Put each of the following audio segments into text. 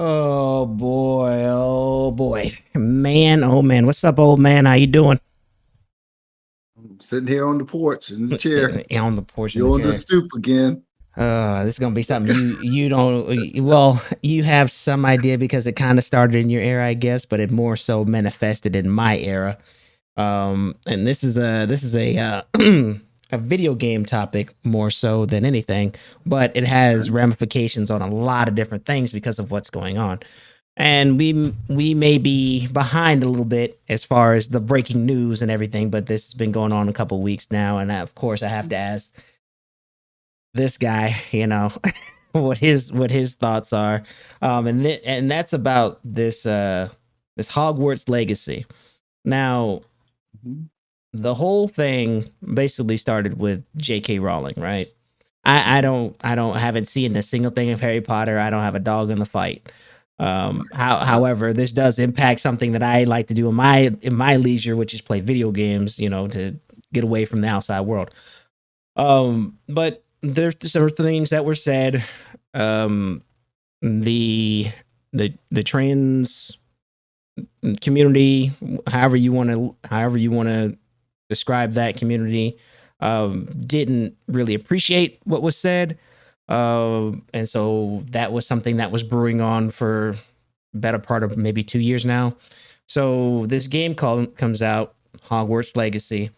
Oh boy, oh boy. Man, oh man. What's up, old man? How you doing? I'm sitting here on the porch in the chair. On the porch in the You're on the chair. stoop again. This is gonna be something you don't well, you have some idea because it kind of started in your era, I guess, but it more so manifested in my era. And this is a a video game topic more so than anything, but it has Okay. ramifications on a lot of different things because of what's going on. And we may be behind a little bit as far as the breaking news and everything, but this has been going on a couple weeks now, and of course I have to ask this guy, what his thoughts are, and that's about this Hogwarts Legacy. Now, Mhm. the whole thing basically started with J.K. Rowling, right? I don't haven't seen a single thing of Harry Potter. I don't have a dog in the fight. Uh, However, this does impact something that I like to do in my leisure, which is play video games. To get away from the outside world. But there's some things that were said. Um, the trans community, however you want to describe that community, didn't really appreciate what was said. And so that was something that was brewing on for better part of maybe 2 years now. So this game comes out, Hogwarts Legacy,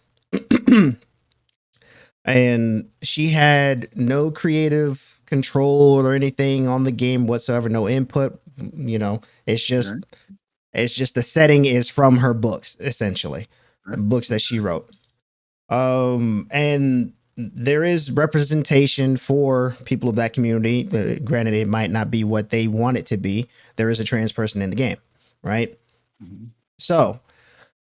and she had no creative control or anything on the game whatsoever, no input. It's just okay. it's just the setting is from her books, essentially, the Okay. books that she wrote. And there is representation for people of that community. Granted, it might not be what they want it to be. There is a trans person in the game, right? Mhm. So,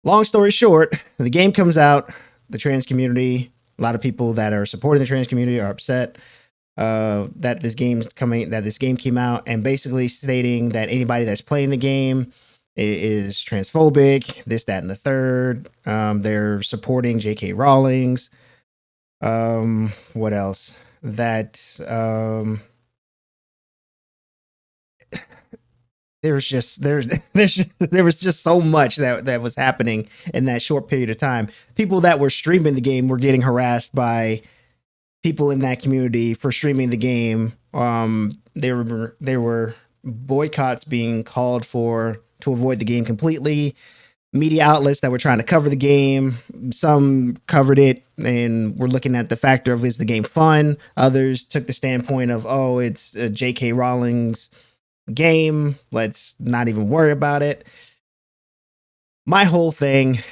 long story short, the game comes out. The trans community, a lot of people that are supporting the trans community are upset that this game came out, and basically stating that anybody that's playing the game is transphobic, this, that, and the third. They're supporting J.K. Rowling's. What else? That there was just so much that was happening in that short period of time. People that were streaming the game were getting harassed by people in that community for streaming the game. There were boycotts being called for to avoid the game completely. Media outlets that were trying to cover the game, some covered it and were looking at the factor of, is the game fun? Others took the standpoint of, oh, it's J.K. Rowling's game. Let's not even worry about it. My whole thing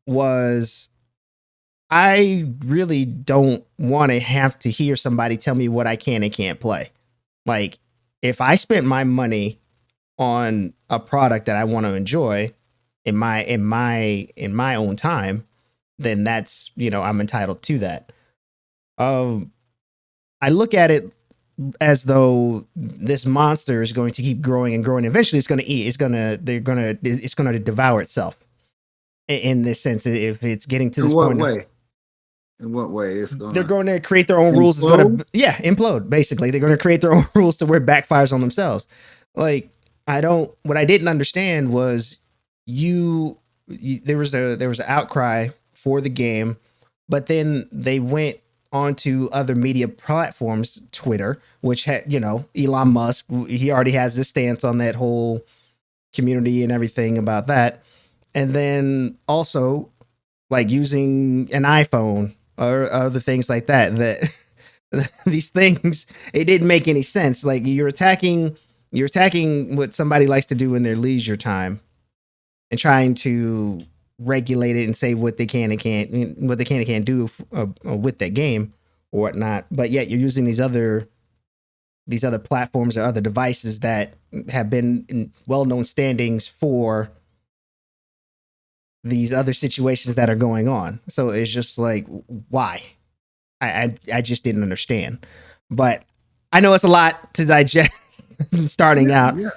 was, I really don't want to have to hear somebody tell me what I can and can't play. Like, if I spent my money on a product that I want to enjoy in my own time, then that's, I'm entitled to that. Um, I look at it as though this monster is going to keep growing and growing. Eventually, it's going to eat. It's going to devour itself. In this sense, if it's getting to In this what point, way? In what way it's they're gonna going to create their own rules. It's going implode? to, yeah, implode. Basically, they're going to create their own rules to where it backfires on themselves. Like, I don't. What I didn't understand was there was an outcry for the game, but then they went onto other media platforms, Twitter, which had, Elon Musk. He already has this stance on that whole community and everything about that, and then also like using an iPhone or other things like that. These things, it didn't make any sense. Like, you're attacking what somebody likes to do in their leisure time and trying to regulate it and say what they can and can't do with that game or whatnot. But yet you're using these other platforms or other devices that have been in well-known standings for these other situations that are going on. So it's just like, why? I just didn't understand. But I know it's a lot to digest starting Yeah, out. yeah.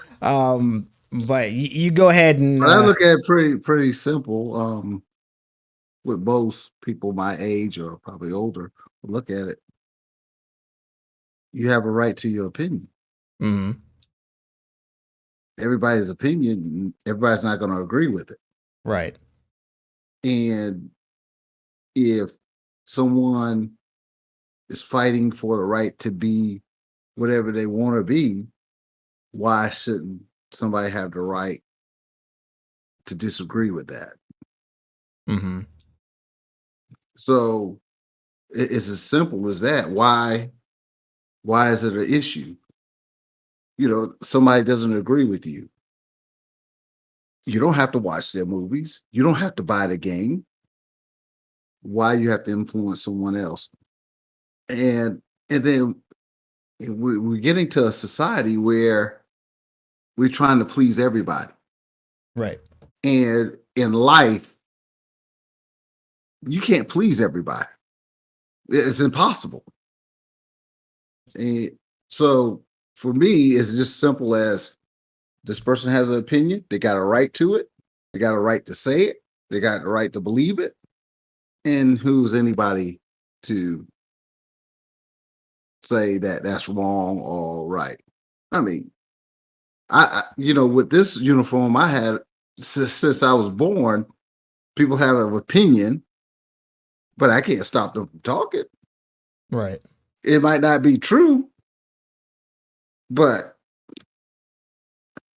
But you go ahead and But I look at it pretty simple. With most people my age or probably older, look at it. You have a right to your opinion. mhm. everybody's opinion. Everybody's not going to agree with it. Right. And if someone is fighting for the right to be whatever they want to be, why shouldn't somebody have the right to disagree with that? Hmm. So it's as simple as that. Why is it an issue? Somebody doesn't agree with you. You don't have to watch their movies. You don't have to buy the game. Why you have to influence someone else? And then we're getting to a society where we're trying to please everybody. Right. And in life, you can't please everybody. It's impossible. And so for me, it's just simple as this person has an opinion. They got a right to it. They got a right to say it. They got the right to believe it. And who's anybody to say that that's wrong or right? I mean, with this uniform I had since I was born, people have an opinion, but I can't stop them from talking. Right. It might not be true, but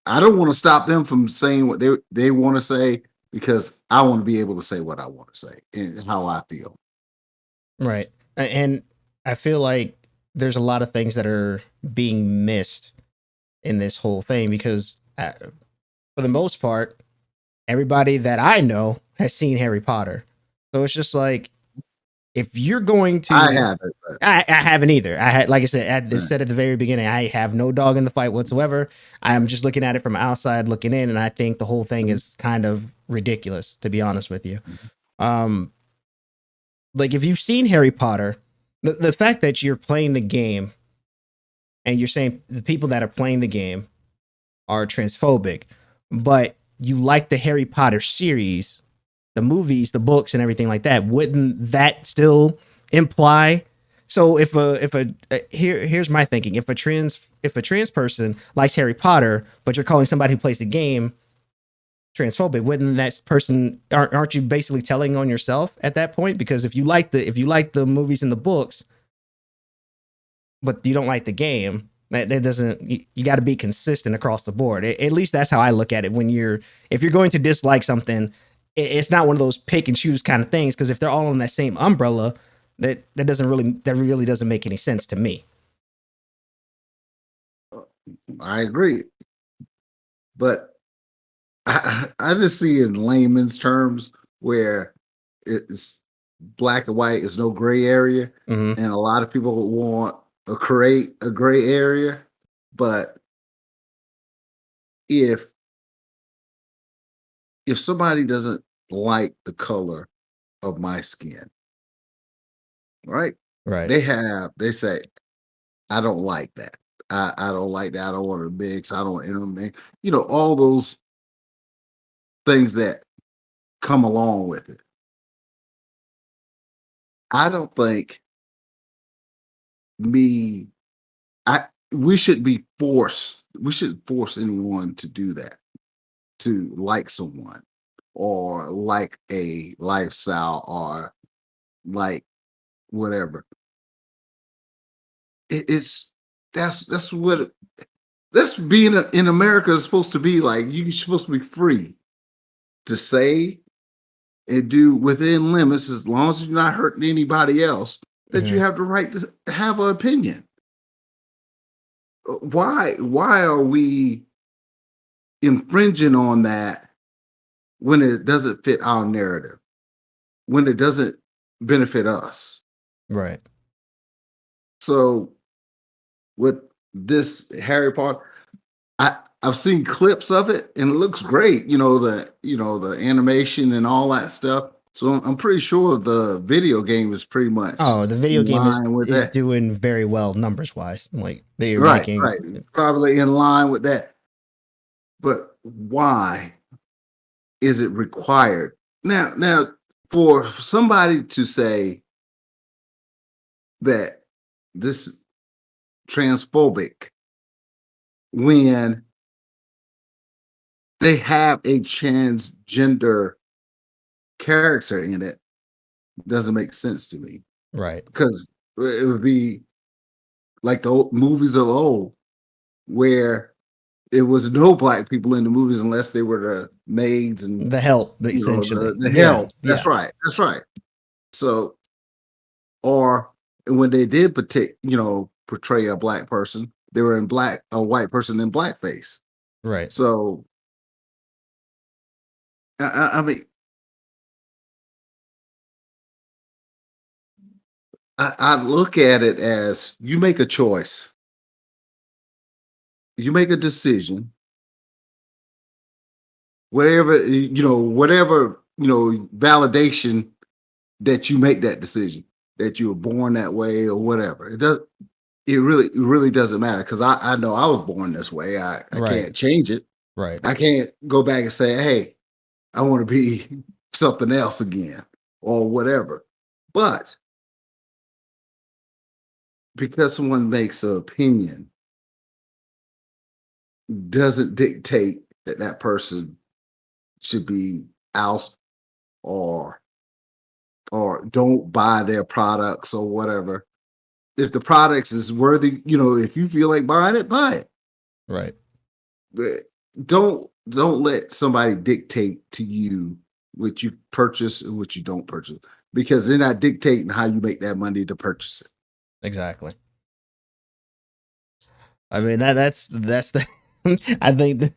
I don't want to stop them from saying what they want to say because I want to be able to say what I want to say and how I feel. Right. And I feel like there's a lot of things that are being missed in this whole thing because, for the most part, everybody that I know has seen Harry Potter. So it's just like, if you're going I to, have it, but I haven't either. I had, like I said, uh, said at the very beginning, I have no dog in the fight whatsoever. I'm just looking at it from outside looking in, and I think the whole thing mhm, is kind of ridiculous, to be honest with you. mhm. Um, like if you've seen Harry Potter, the fact that you're playing the game and you're saying the people that are playing the game are transphobic, but you like the Harry Potter series, the movies, the books, and everything like that, wouldn't that still imply? So here's my thinking: if a trans person likes Harry Potter, but you're calling somebody who plays the game transphobic, wouldn't that person aren't you basically telling on yourself at that point? Because if you like the movies and the books, but you don't like the game, that doesn't, you got to be consistent across the board. At least that's how I look at it. If you're going to dislike something, it's not one of those pick and choose kind of things, because if they're all in that same umbrella, that really doesn't make any sense to me. I agree. But I just see in layman's terms where it's black and white is no gray area, Hmm. and a lot of people would want a gray area. But if if somebody doesn't like the color of my skin, right? Right. They say, I don't like that. I don't like that. I don't want to mix. I don't intermix. All those things that come along with it. I don't think me I we should be forced. We should force anyone to do that, to like someone or like a lifestyle or like whatever. It's that's what that's being in America is supposed to be like. You're supposed to be free to say and do within limits as long as you're not hurting anybody else. That you Hmm. have the right to have an opinion. Why are we infringing on that when it doesn't fit our narrative, when it doesn't benefit us? Right. So with this Harry Potter, I've seen clips of it and it looks great. The animation and all that stuff. So I'm pretty sure the video game is pretty much Oh, the video in game is line with is that. doing very well numbers wise. Like they are Right, making. right. Probably in line with that. But why is it required? Now for somebody to say that this transphobic when they have a transgender character in it doesn't make sense to me Right. because it would be like the old movies of old where it was no black people in the movies unless they were the maids and The help, the essentially. Yeah. help. That's Yeah. right. That's right. So or when they did portray a black person, they were in a white person in blackface. Right. So I mean, I look at it as you make a choice, you make a decision, whatever validation that you make that decision, that you were born that way or whatever. It really doesn't matter because I know I was born this way. I Right. can't change it. Right. I can't go back and say, hey, I want to be something else again or whatever. But because someone makes an opinion doesn't dictate that that person should be ousted or don't buy their products or whatever. If the products is worthy, if you feel like buying it, buy it. Right. But don't let somebody dictate to you what you purchase and what you don't purchase because they're not dictating how you make that money to purchase it. Exactly. I mean that's the I think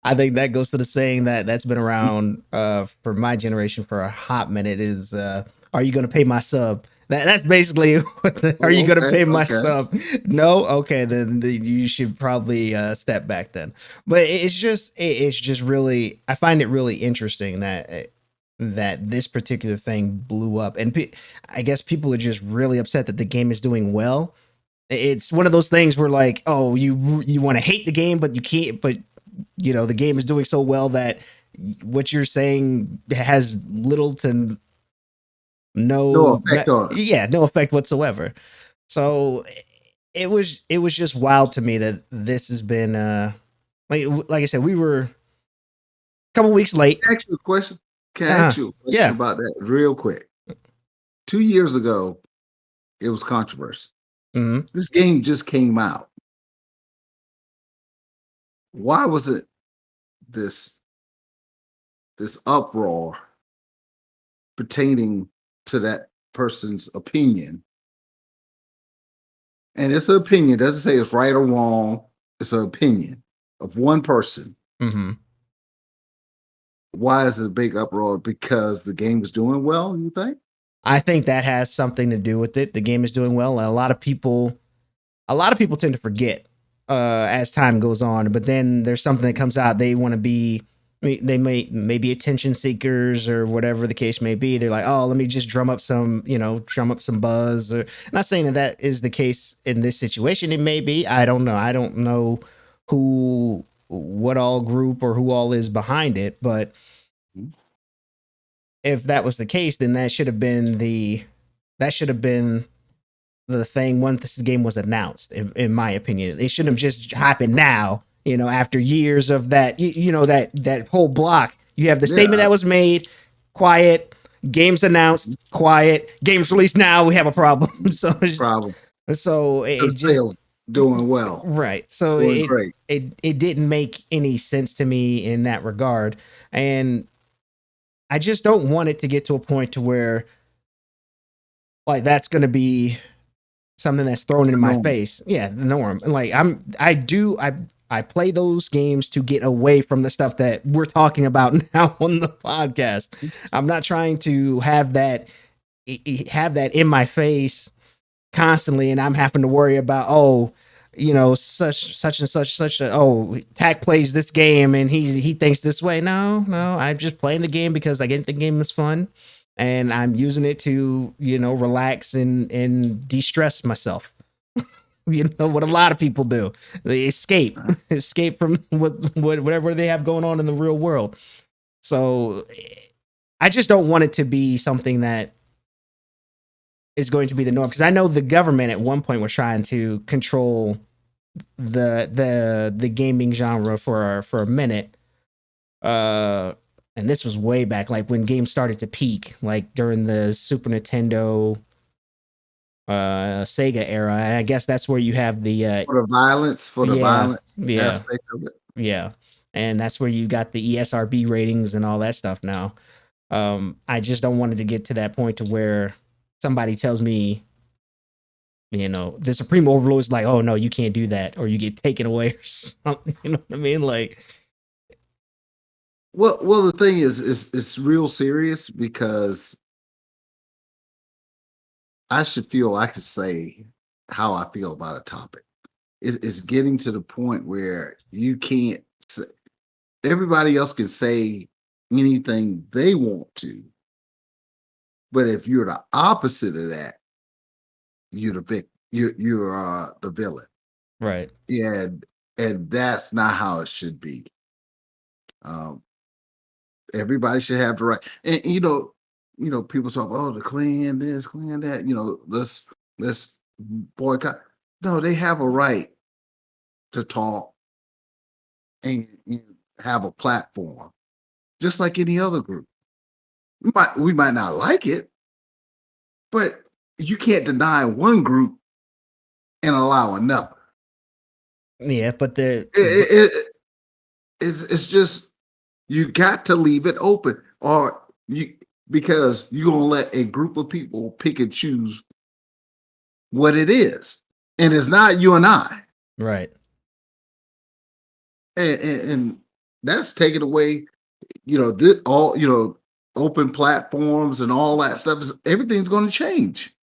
I think that goes to the saying that's been around for my generation for a hot minute is are you going to pay my sub? That's basically are you Oh, going to okay, pay my okay. sub? No, okay, then you should probably step back then. But it's just really I find it really interesting that this particular thing blew up, and I guess people are just really upset that the game is doing well. It's one of those things where like, oh, you want to hate the game, but you can't. But the game is doing so well that what you're saying has little to No no, effect on it. yeah, no effect whatsoever. So it was just wild to me that this has been like I said, we were a couple weeks late. Ask you a question. Can I Uh ask you a question yeah. about that real quick? 2 years ago, it was controversy. Hmm. This game just came out. Why was it this this uproar pertaining to that person's opinion? And it's an opinion. It doesn't say it's right or wrong. It's an opinion of one person. Hmm. Why is it a big uproar? Because the game is doing well, you think? I think that has something to do with it. The game is doing well, and a lot of people tend to forget as time goes on. But then there's something that comes out. They want to be. They may be attention seekers or whatever the case may be. They're like, oh, let me just drum up some buzz. Or not saying that is the case in this situation. It may be. I don't know. I don't know what all group or who all is behind it. But Mhm. if that was the case, then that should have been the thing once this game was announced. In my opinion, it shouldn't have just happened now. After years of that, that whole block. You have the Yeah, statement that was made, quiet. Games announced, quiet. Games released now. We have a problem. So, problem. so The it just sales doing well, right. So doing it great. it it didn't make any sense to me in that regard, and I just don't want it to get to a point to where like that's going to be something that's thrown in The my norm. face. Yeah, the norm. And like I play those games to get away from the stuff that we're talking about now on the podcast. I'm not trying to have that in my face constantly, and I'm having to worry about such and such Tack plays this game and he thinks this way. No, I'm just playing the game because I get the game is fun and I'm using it to relax and de-stress myself. What a lot of people do. They escape escape from whatever they have going on in the real world. So I just don't want it to be something that is going to be the norm because I know the government at one point was trying to control the gaming genre for a minute. Uh, and this was way back, like when games started to peak, like during the Super Nintendo, Sega era. And I guess that's where you have the For the yeah, violence yeah, aspect of it. yeah, and that's where you got the ESRB ratings and all that stuff. Now, I just don't want it to get to that point to where somebody tells me, the Supreme Overlord is like, oh no, you can't do that, or you get taken away or something. You know what I mean? Like, Well, the thing is it's real serious because I should feel I could say how I feel about a topic. It's getting to the point where you can't say, everybody else can say anything they want to, but if you're the opposite of that, you're the you're the villain. right, And that's not how it should be. Um, everybody should have the right. And people talk, oh, the Klan this, Klan that. Let's boycott. No, they have a right to talk and have a platform, just like any other group. We might not like it, but you can't deny one group and allow another. yeah, but It's just you got to leave it open, or you because you're gonna let a group of people pick and choose what it is, and it's not you and I, right. and that's taken away. This, all open platforms and all that stuff is everything's going to change.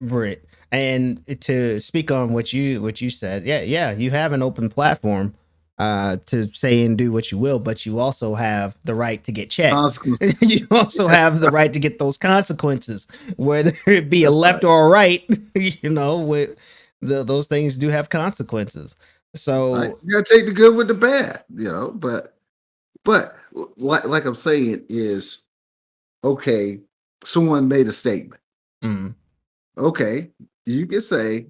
Right. And to speak on what you said, yeah, yeah, you have an open platform to say and do what you will, but you also have the right to get checked. Consequences. You also have the right to get those consequences, whether it be a That's left right. or a right, with those things do have consequences. Right. So, You got to take the good with the bad. But like I'm saying is okay. Someone made a statement. mm, Okay, you can say,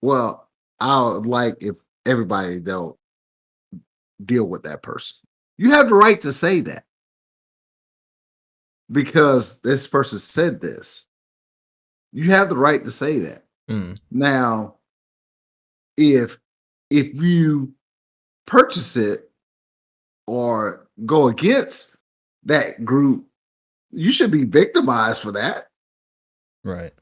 well, I would like if everybody don't deal with that person. You have the right to say that because this person said this. You have the right to say that. mm, Now, if you purchase it or go against that group, you should be victimized for that. right.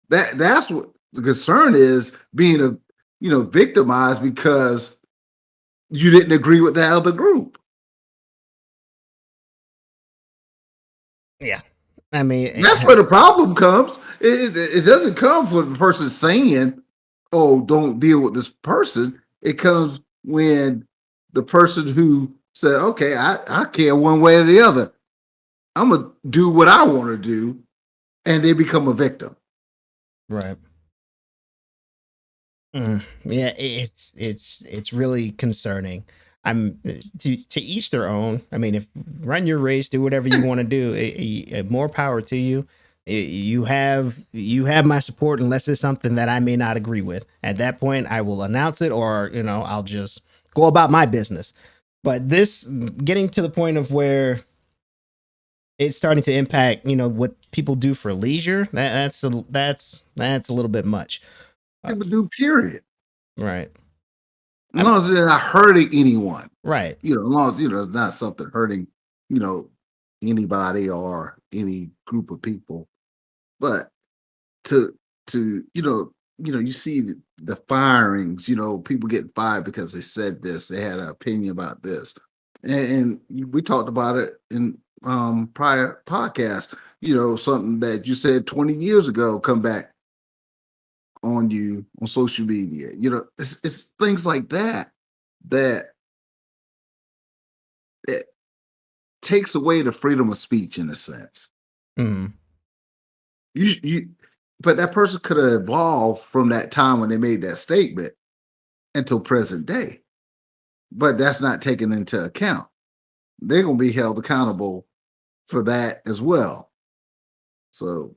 That's what the concern is, being victimized because you didn't agree with that other group. Yeah. I mean, That's where the problem comes. It doesn't come from the person saying, "Oh, don't deal with this person." It comes when the person who said, "Okay, I care one way or the other. I'm gonna do what I want to do," and they become a victim. right. Yeah, it's really concerning. To each their own. I mean, if run your race, do whatever you want to do. More power to you. You have my support unless it's something that I may not agree with. At that point, I will announce it, or I'll just go about my business. But this getting to the point of where it's starting to impact, what people do for leisure. That's a little bit much. Uh, People do, period. right. As long as they're not hurting anyone, Right. as long as it's not something hurting, you know, anybody or any group of people. But to you see the firings, people getting fired because they said this, they had an opinion about this. And we talked about it in prior podcasts, something that you said 20 years ago come back on you on social media. It's things like that that it takes away the freedom of speech in a sense. Mhm. You but that person could have evolved from that time when they made that statement until present day. But that's not taken into account. They're gonna be held accountable for that as well. So,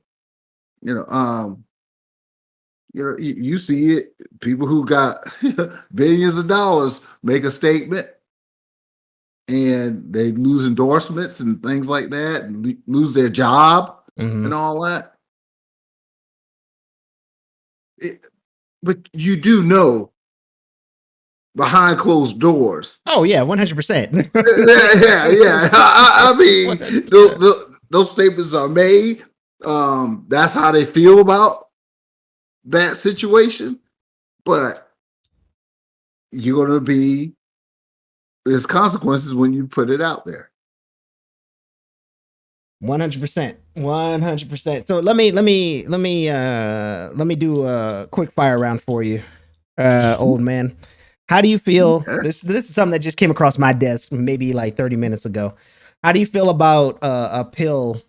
you know, um, You know, you see it. People who got billions of dollars make a statement, and they lose endorsements and things like that, and lose their job Mm-hmm. and all that. But you do know behind closed doors. Oh yeah, 100%. Yeah. I mean, 100%. those statements are made. That's how they feel about that situation. But you're going to be there's consequences when you put it out there. 100%. 100%. So let me do a quick fire round for you, old man. How do you feel? Yeah, This is something that just came across my desk maybe like 30 minutes ago. How do you feel about a pill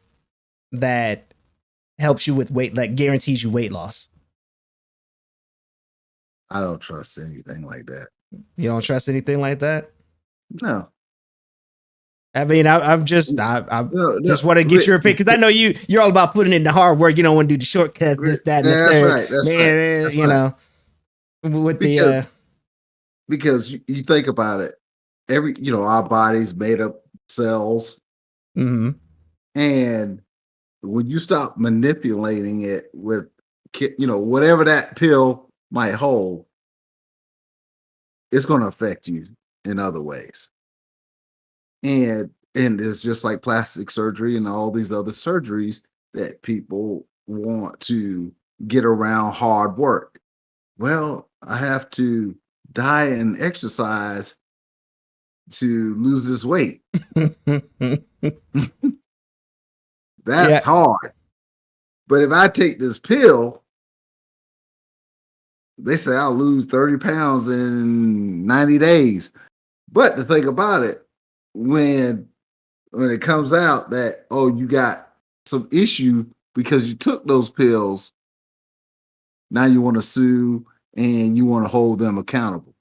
that helps you with weight, like guarantees you weight loss? I don't trust anything like that. You don't trust anything like that? No, I mean, I no. just want to get your opinion because I know you're all about putting in the hard work. You don't want to do the shortcuts, this, that, and the That's third. right. That's right. Man, That's right. with the Because you think about it, our body's made up cells, mhm. and when you stop manipulating it with whatever that pill might hold, it's going to affect you in other ways. And it's just like plastic surgery and all these other surgeries that people want to get around hard work. Well, I have to diet and exercise to lose this weight. That's Yeah. hard. But if I take this pill, they say I'll lose 30 pounds in 90 days. But the thing about it, when it comes out that, oh, you got some issue because you took those pills, now you want to sue and you want to hold them accountable.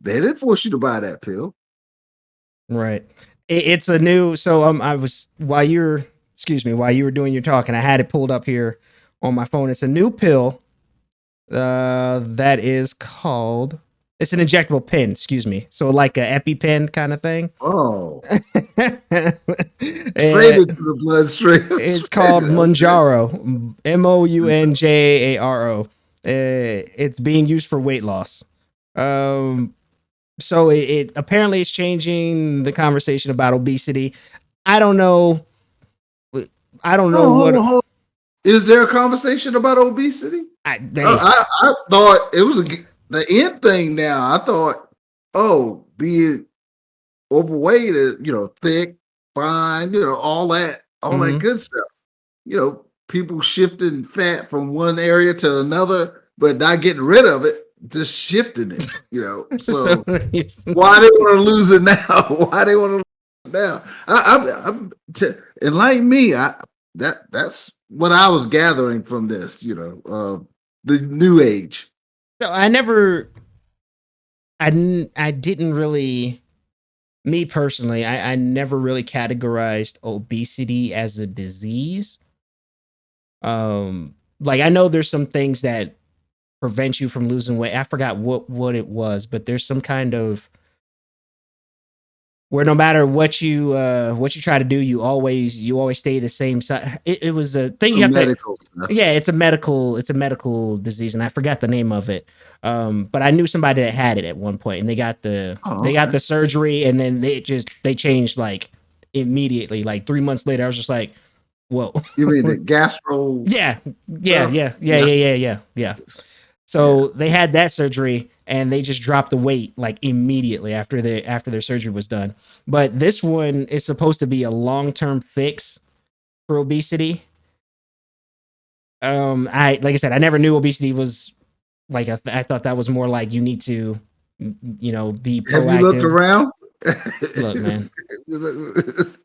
They didn't force you to buy that pill. Right. It's a new. So I was while you were doing your talk, and I had it pulled up here on my phone. It's a new pill. That is called. It's an injectable pen. Excuse me. So like a EpiPen kind of thing. Oh, straight And into the bloodstream. it's called Monjaro. Mounjaro. It's being used for weight loss. Um, so it apparently is changing the conversation about obesity. I don't know. I don't know Oh, hold on, what. hold on. Is there a conversation about obesity? Hey, I thought it was the end thing now. I thought, oh, being overweight, thick, fine, all that mm-hmm. good stuff. People shifting fat from one area to another, but not getting rid of it, just shifting it. So So why they want to lose it now? Why they want to lose it now? Enlighten me. That's what I was gathering from this. The new age. so I never. I didn't really. Me personally, I never really categorized obesity as a disease. Like I know there's some things that prevent you from losing weight. I forgot what it was, but there's some kind of where no matter what you try to do, you always stay the same size. It was a thing you Some have to. medical stuff. Yeah, it's a medical disease, and I forgot the name of it. But I knew somebody that had it at one point, and Oh, they got okay. the surgery, and then they changed like immediately. Like 3 months later, I was just like, whoa. You mean the gastro Yeah, yeah, stuff? yeah, yeah, Yeah. yeah, yeah, yeah, yeah. Yeah. So they had that surgery and they just dropped the weight like immediately after their surgery was done. But this one is supposed to be a long-term fix for obesity. I like I said, I never knew obesity was like I thought that was more like you need to be Have you looked proactive. around? Look, man. It's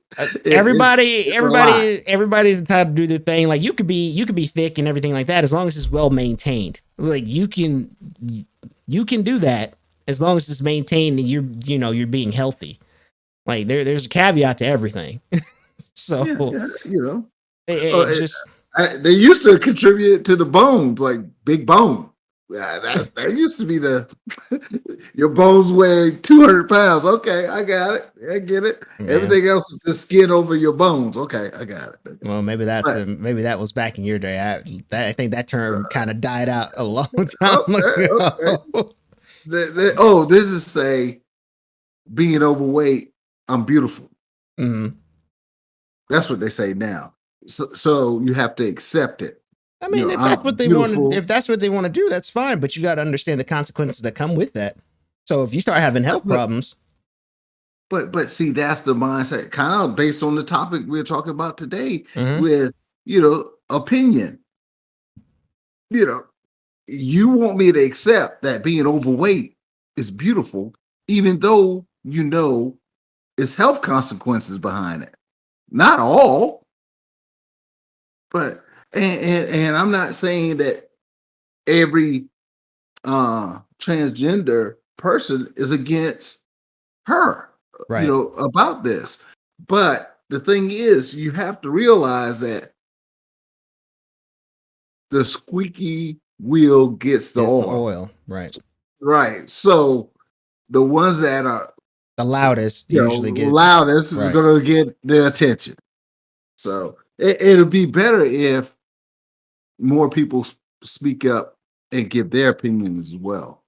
a lot. Everybody's entitled to do their thing. Like you could be thick and everything like that as long as it's well maintained. Like you can do that as long as it's maintained and you're being healthy. Like there's a caveat to everything. Yeah, So yeah. it It, just They used to contribute to the bones, like big bone. That used to be the your bones weigh 200 pounds. Okay, I got it. I get it. Yeah. Everything else is just skin over your bones. Okay, I got it. Okay. Well, But maybe that was back in your day. I think that term kind of died out a long time okay. ago. Oh, this is say being overweight, I'm beautiful. Mhm. That's what they say now. So you have to accept it. I mean, if that's I'm what they want, beautiful. if that's what they want to do, that's fine. But you got to understand the consequences that come with that. So if you start having But health but problems, but see, that's the mindset, kind of based on the topic we're talking about today mhm, with opinion. You know, you want me to accept that being overweight is beautiful, even though it's health consequences behind it. Not all, but and I'm not saying that every transgender person is against her, right, about this. But the thing is, you have to realize that the squeaky wheel gets the it's the oil. oil, right? Right. So the ones that are, The loudest usually get loudest is right. going to get the attention. So it'll be better if more people speak up and give their opinions as well.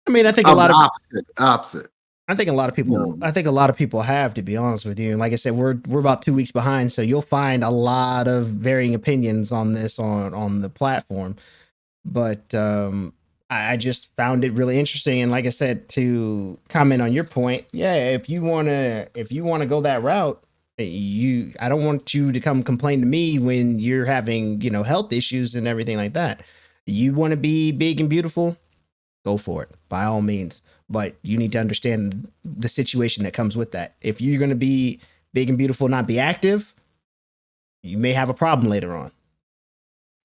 I mean, I'm the opposite. Opposite. You know, I think a lot of people have, to be honest with you. And like I said, we're about 2 weeks behind, so you'll find a lot of varying opinions on this on the platform. But I just found it really interesting. And like I said, to comment on your point, yeah, if you wanna go that route, I don't want you to come complain to me when you're having health issues and everything like that. You want to be big and beautiful, go for it by all means. But you need to understand the situation that comes with that. If you're going to be big and beautiful, not be active, you may have a problem later on.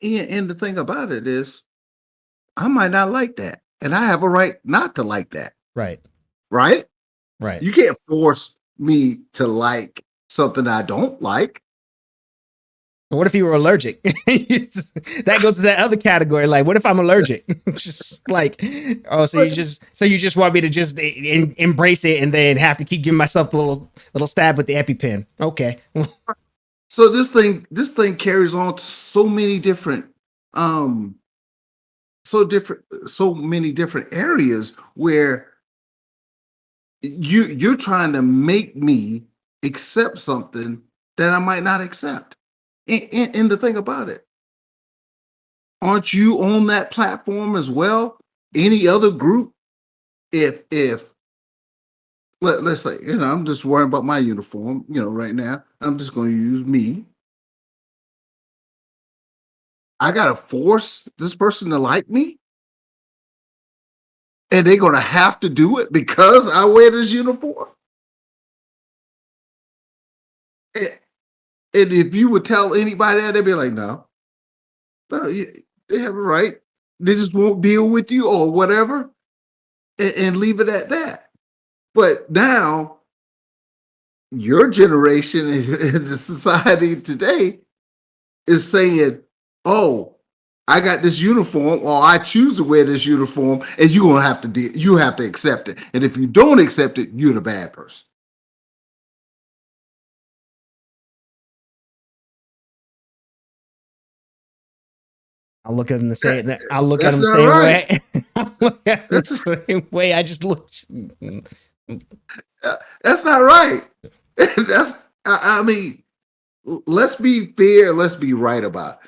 and the thing about it is, I might not like that, and I have a right not to like that. Right. Right? Right. You can't force me to like something I don't like. What if you were allergic? That goes to that other category. Like, what if I'm allergic? Just like, oh, so you just want me to just embrace it and then have to keep giving myself the little stab with the EpiPen? Okay. So this thing carries on to so many different um so many different areas where you're trying to make me accept something that I might not accept. And the thing about it, aren't you on that platform as well? Any other group, if let's say, I'm just worrying about my uniform, right now. I'm just going to use me. I got to force this person to like me, and they're going to have to do it because I wear this uniform. And, and if you would tell anybody that, they'd be like, no, no, they have a right. They just won't deal with you or whatever, and leave it at that. But now, your generation in the society today is saying, "Oh, I got this uniform, or I choose to wear this uniform, and you're gonna have to you have to accept it. And if you don't accept it, you're the bad person." That, I'll look at that's them the not same right. way. I'll look at them That's the same way. I just look. that's not right. I mean, let's be fair. Let's be right about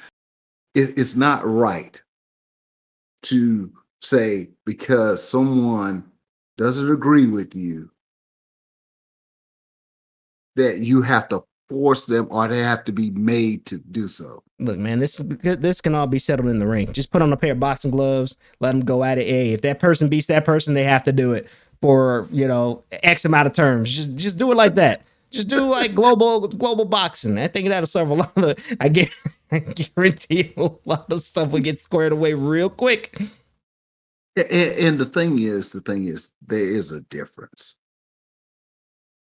it. It's not right to say because someone doesn't agree with you that you have to force them or they have to be made to do so. Look, man, this can all be settled in the ring. Just put on a pair of boxing gloves, let them go at it. Hey, if that person beats that person, they have to do it for X amount of terms. Just do it like that. Just do like global boxing. I think that'll serve a lot of. I guarantee a lot of stuff will get squared away real quick. And the thing is, there is a difference.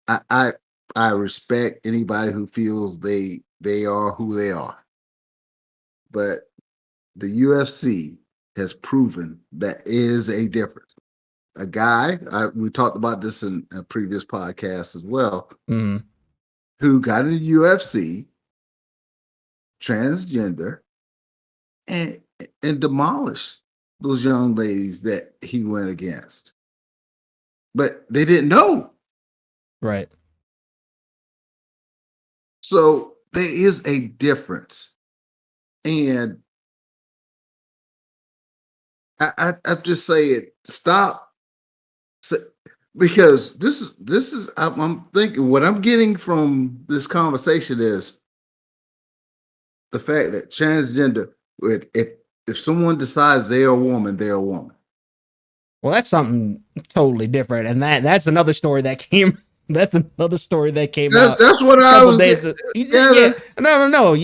I I, I respect anybody who feels they are who they are. but the UFC has proven that is a difference. A guy, we talked about this in a previous podcast as well, Mhm. who got in the UFC, transgender, and and demolished those young ladies that he went against. But they didn't know. Right. So there is a difference. And I'm just saying, stop. Because this is I'm thinking what I'm getting from this conversation is the fact that transgender, if someone decides they're a woman, they're a woman. Well, that's something totally different, and that's another story that came. That's another story that came out That's what a I couple was days. getting. Yeah, no.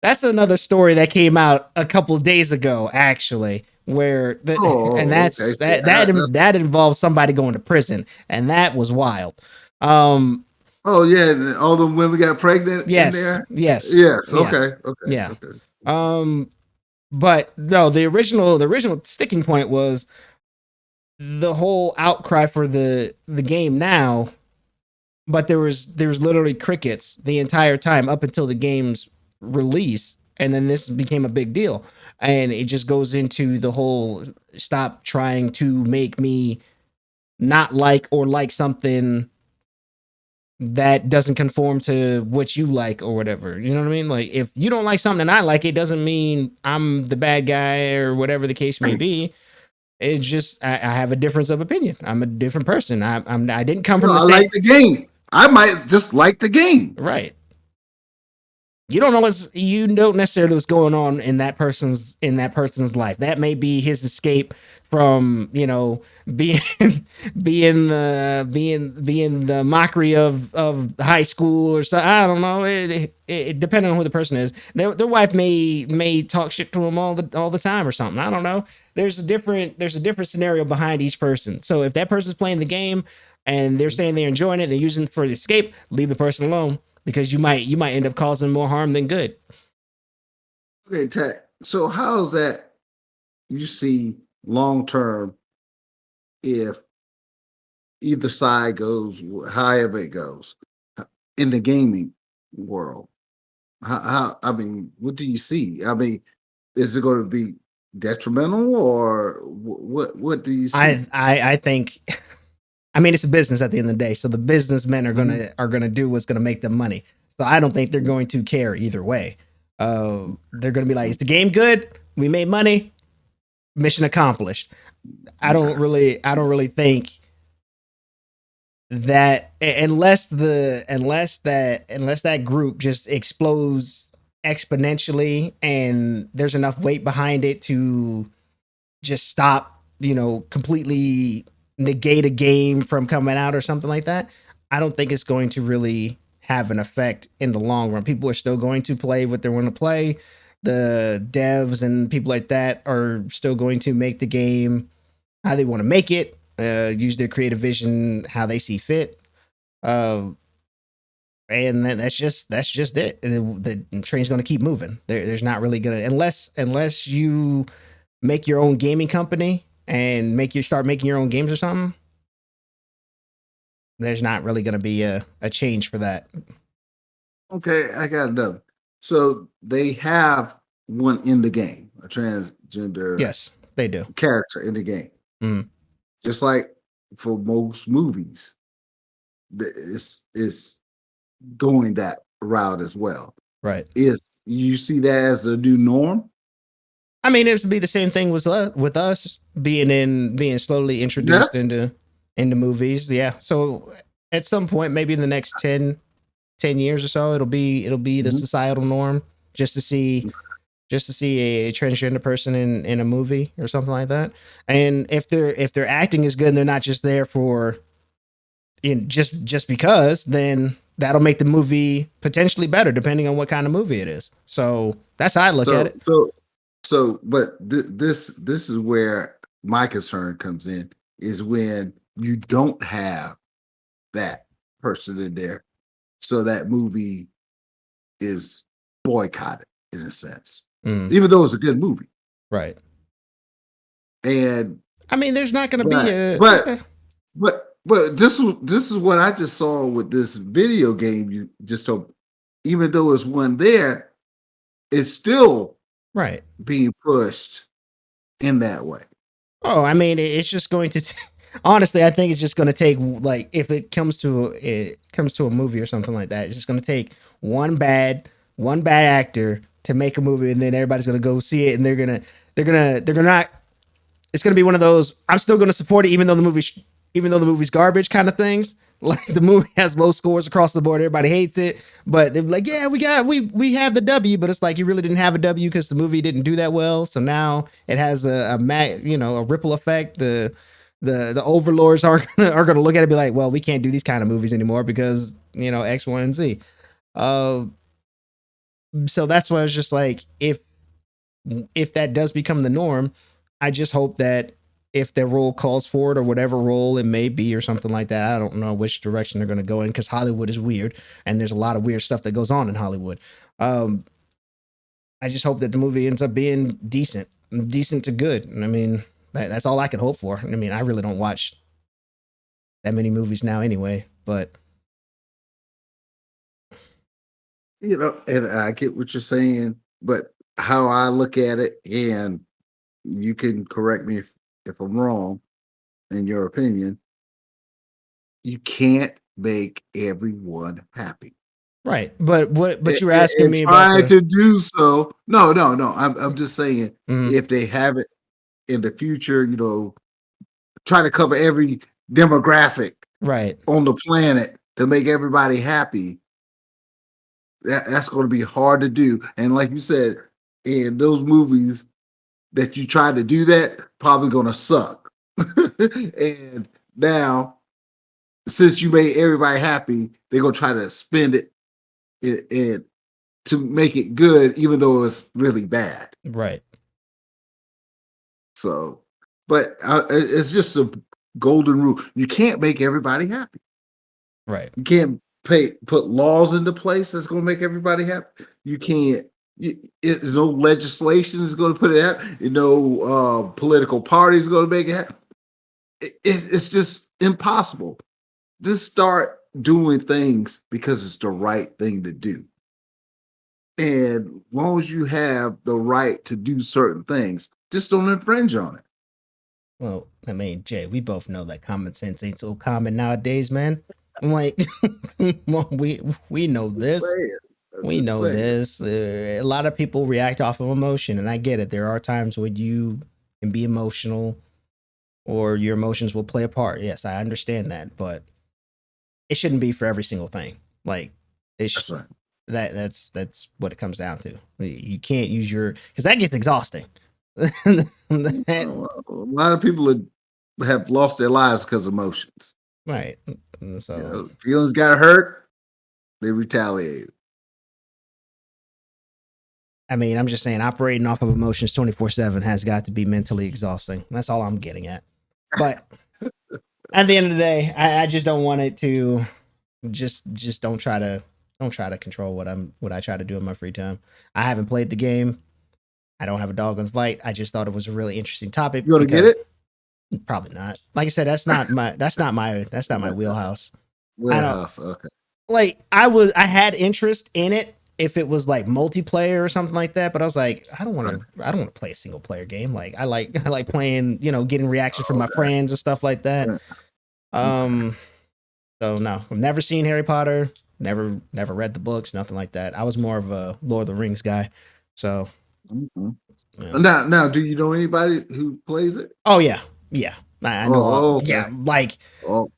That's another story that came out a couple days ago, actually, where and Okay. that's See, that involves somebody going to prison, and that was wild. Um, yeah, and all the women got pregnant in yes, there. yes, Yes. yeah, Okay. Okay. yeah. Okay. Um, but no, the original sticking point was the whole outcry for the game now, but there was literally crickets the entire time up until the game's release, and then this became a big deal. And it just goes into the whole stop trying to make me not like or like something that doesn't conform to what you like or whatever. You know what I mean? Like if you don't like something and I like it, doesn't mean I'm the bad guy or whatever the case may be. It's just I have a difference of opinion. I'm a different person. I didn't come No, from the I same like the game. I might just like the game. right. You don't necessarily know what's going on in that person's life. That may be his escape from being being the mockery of high school or something. I don't know. It depending on who the person is. Their wife may talk shit to him all the time or something. I don't know. There's a different scenario behind each person. So if that person's playing the game and they're saying they're enjoying it, they're using it for the escape, leave the person alone because you might end up causing more harm than good. Okay, Tech. So how's that you see long term if either side goes however it goes in the gaming world? How I mean, what do you see? I mean, is it going to be detrimental or what do you see? I think I mean it's a business at the end of the day. So the businessmen are Mhm. gonna do what's gonna make them money. So I don't think they're going to care either way. They're gonna be like, is the game good? We made money, mission accomplished. Okay. I don't really think that unless that group just explodes exponentially and there's enough weight behind it to just stop, completely negate a game from coming out or something like that, I don't think it's going to really have an effect in the long run. People are still going to play what they want to play. The devs and people like that are still going to make the game how they want to make it, use their creative vision how they see fit. Uh, and that's just it. The train's going to keep moving. There's not really gonna unless you make your own gaming company and start making your own games or something. There's not really going to be a change for that. Okay, I got another. So they have one in the game, a transgender Yes, they do. character in the game. Mm, Just like for most movies, it's going that route as well. right. Is you see that as a new norm? I mean, it would be the same thing with us being slowly Yeah. introduced into movies. Yeah. So at some point, maybe in the next 10 years or so, it'll be the Mhm. societal norm just to see a transgender person in a movie or something like that. And if their acting is good and they're not just there for just because, then that'll make the movie potentially better depending on what kind of movie it is. So that's how I look at So it. but this is where my concern comes in is when you don't have that person in there, so that movie is boycotted. in a sense, Mm, even though it's a good movie. right. And I mean, there's not going to be but a. There's but not, but this is what I just saw with this video game. You just told, even though it's one there, it's still right. being pushed in that way. Oh, I mean, it's just going to. Honestly, I think it's just going to take like if it comes to a movie or something like that. It's just going to take one bad actor to make a movie, and then everybody's going to go see it, and they're gonna not. It's going to be one of those. I'm still going to support it, even though the movie's garbage kind of things. Like the movie has low scores across the board, everybody hates it, but they're like, yeah, we have the W, but it's like you really didn't have a W because the movie didn't do that well. So now it has a ripple effect. The overlords are gonna look at it and be like, well, we can't do these kind of movies anymore because X, Y, and Z. Uh, so that's why I was just like, if that does become the norm, I just hope that if their role calls for it or whatever role it may be or something like that, I don't know which direction they're going to go in because Hollywood is weird and there's a lot of weird stuff that goes on in Hollywood. Um, I just hope that the movie ends up being decent to good. And I mean, that's all I could hope for. I mean, I really don't watch that many movies now anyway, but And I get what you're saying, but how I look at it, and you can correct me if I'm wrong in your opinion, you can't make everyone happy. right. But you were asking And me about trying the to do so, no. I'm just saying mhm, if they have it in the future, try to cover every demographic right. on the planet to make everybody happy. That's going to be hard to do. And like you said, in those movies that you try to do that, probably going to suck. And now, since you made everybody happy, they're going to try to spend it in to make it good, even though it's really bad. Right. So, but it's just a golden rule. You can't make everybody happy. Right. You can't put laws into place that's going to make everybody happy. You can't. There's no legislation is going to put it out. Political party is going to make it happen. It's just impossible. Just start doing things because it's the right thing to do. And as long as you have the right to do certain things, just don't infringe on it. Well, I mean, Jay, we both know that common sense ain't so common nowadays, man. I'm like, well, we know Just this. saying. I'm We just know saying. this. A lot of people react off of emotion, and I get it. There are times when you can be emotional, or your emotions will play a part. Yes, I understand that, but it shouldn't be for every single thing. Like, it's That's right. that's what it comes down to. You can't use your because that gets exhausting. That- A lot of people have lost their lives because of emotions. right. So Feelings got hurt, they retaliate. I mean, I'm just saying, operating off of emotions 24/7 has got to be mentally exhausting. That's all I'm getting at. But at the end of the day, I just don't want it to just don't try to control what I try to do in my free time. I haven't played the game. I don't have a dog in the fight. I just thought it was a really interesting topic You gonna get because it? probably not. Like I said, that's not my wheelhouse. I don't Warehouse. Okay. like I had interest in it if it was like multiplayer or something like that, but I was like, Right. I don't want to play a single player game. Like I like playing, getting reactions from my Okay. friends and stuff like that. Yeah. Okay. Um so no, I've never seen Harry Potter, never read the books, nothing like that. I was more of a Lord of the Rings guy. So, Mhm. yeah. Now, do you know anybody who plays it? Oh yeah. Yeah. I know Oh, okay. yeah, like Oh,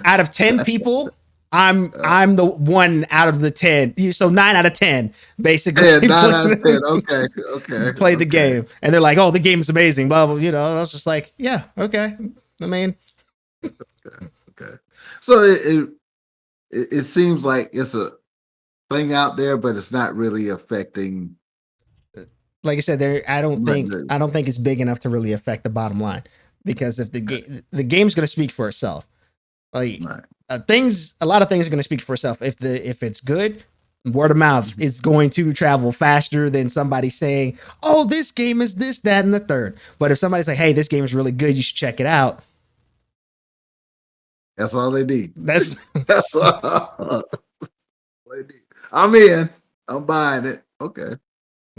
out of 10 people, uh, I'm the one out of the 10. So 9 out of 10 basically 9 out of 10. Okay. Okay. play the Okay. game. And they're like, "Oh, the game is amazing." Blah blah, I was just like, "Yeah, okay." I mean, Okay. Okay. So it seems like it's a thing out there, but it's not really affecting. like I said, there Like the, I don't think it's big enough to really affect the bottom line because if the game's going to speak for itself. Like right. a lot of things are going to speak for itself. If it's good, Word of mouth is going to travel faster than somebody saying, "Oh, this game is this, that, and the third." But if somebody's like, "Hey, this game is really good, you should check it out," That's all they need. that's That's all they need. I'm in. I'm buying it. Okay.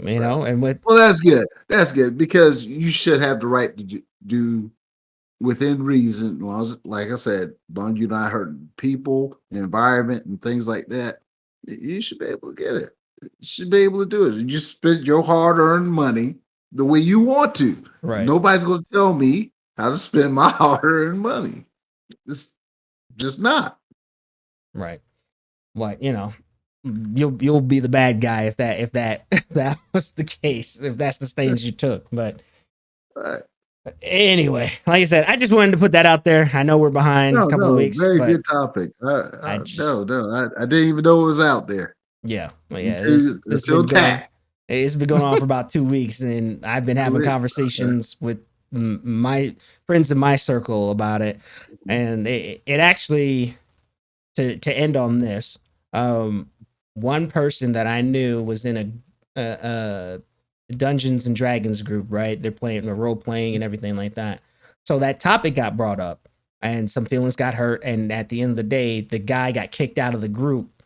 Well, and with well, that's good. That's good because you should have the right to do within reason. As long as, like I said, as long as you're not hurting people, the environment, and things like that, you should be able to get it. You should be able to do it. You just spend your hard-earned money the way you want to. right, Nobody's going to tell me how to spend my hard-earned money. It's just not. right, what you'll be the bad guy if that was the case, if that's the stance you took. But Right. anyway, like I said, I just wanted to put that out there. I know we're behind a No, couple of no, weeks, very but good topic. I just No, no, I didn't even know it was out there yeah, this this until been going Tack. it's been going on for about 2 weeks, and I've been having conversations with my friends in my circle about it, and it actually to end on this, one person that I knew was in a Dungeons and Dragons group, right? They're playing the role playing and everything like that. So that topic got brought up, and some feelings got hurt, and at the end of the day, the guy got kicked out of the group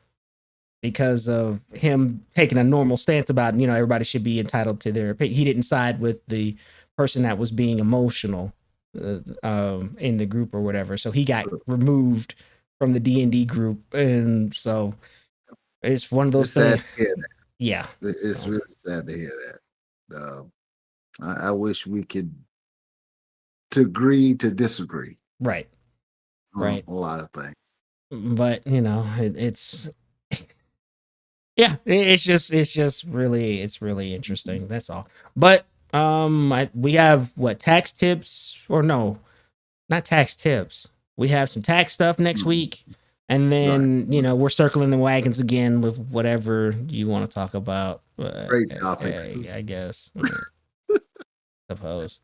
because of him taking a normal stance about, everybody should be entitled to their opinion. He didn't side with the person that was being emotional in the group or whatever. So he got removed from the D&D group. And so it's one of those It's sad things. to hear Yeah. that. It's really sad to hear that. I wish we could to agree to disagree Right. on Right. a lot of things. But, it's yeah, it's just really interesting. That's all. But we have what, tax tips, or no, not tax tips. We have some tax stuff next Mhm. week, and Right. then we're circling the wagons again with whatever you want to talk about. Great topics. I guess, suppose.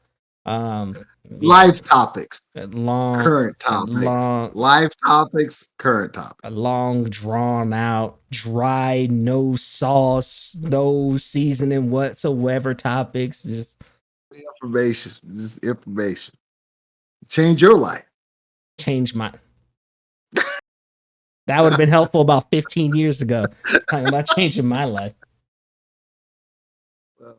Um, yeah, Life topics, long, current topics. long, Life topics, current topics. a long drawn out, dry, no sauce, no seasoning whatsoever topics. Just Information, just information. Change your life. change my. That would have been helpful about 15 years ago. Talking about changing my life. Well,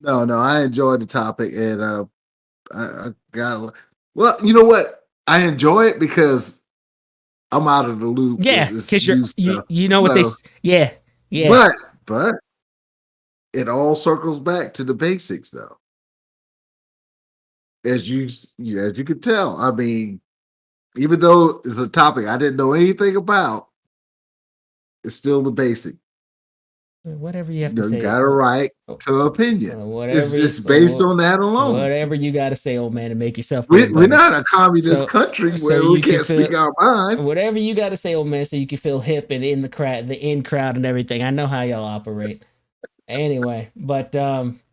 no, no, I enjoyed the topic, and I got. Well, you know what? I enjoy it because I'm out of the loop with Yeah, this because you're new you stuff. you know what they. So, Yeah, yeah. but but it all circles back to the basics, though. As you could tell, I mean, even though it's a topic I didn't know anything about, it's still the basic. Whatever you have You to know, you say. got a right to opinion. Whatever It's based on that alone. whatever you got to say, old man, to make yourself feel We're better. not a communist So country so where we you can can't feel speak our mind. whatever you got to say, old man, so you can feel hip and in the crowd, the in crowd, and everything. I know how y'all operate. Anyway, but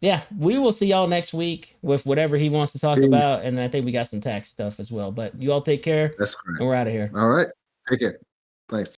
yeah, we will see y'all next week with whatever he wants to talk Peace. about, and I think we got some tax stuff as well. But you all take care, That's and correct. we're out of here. All right. Take care. Thanks.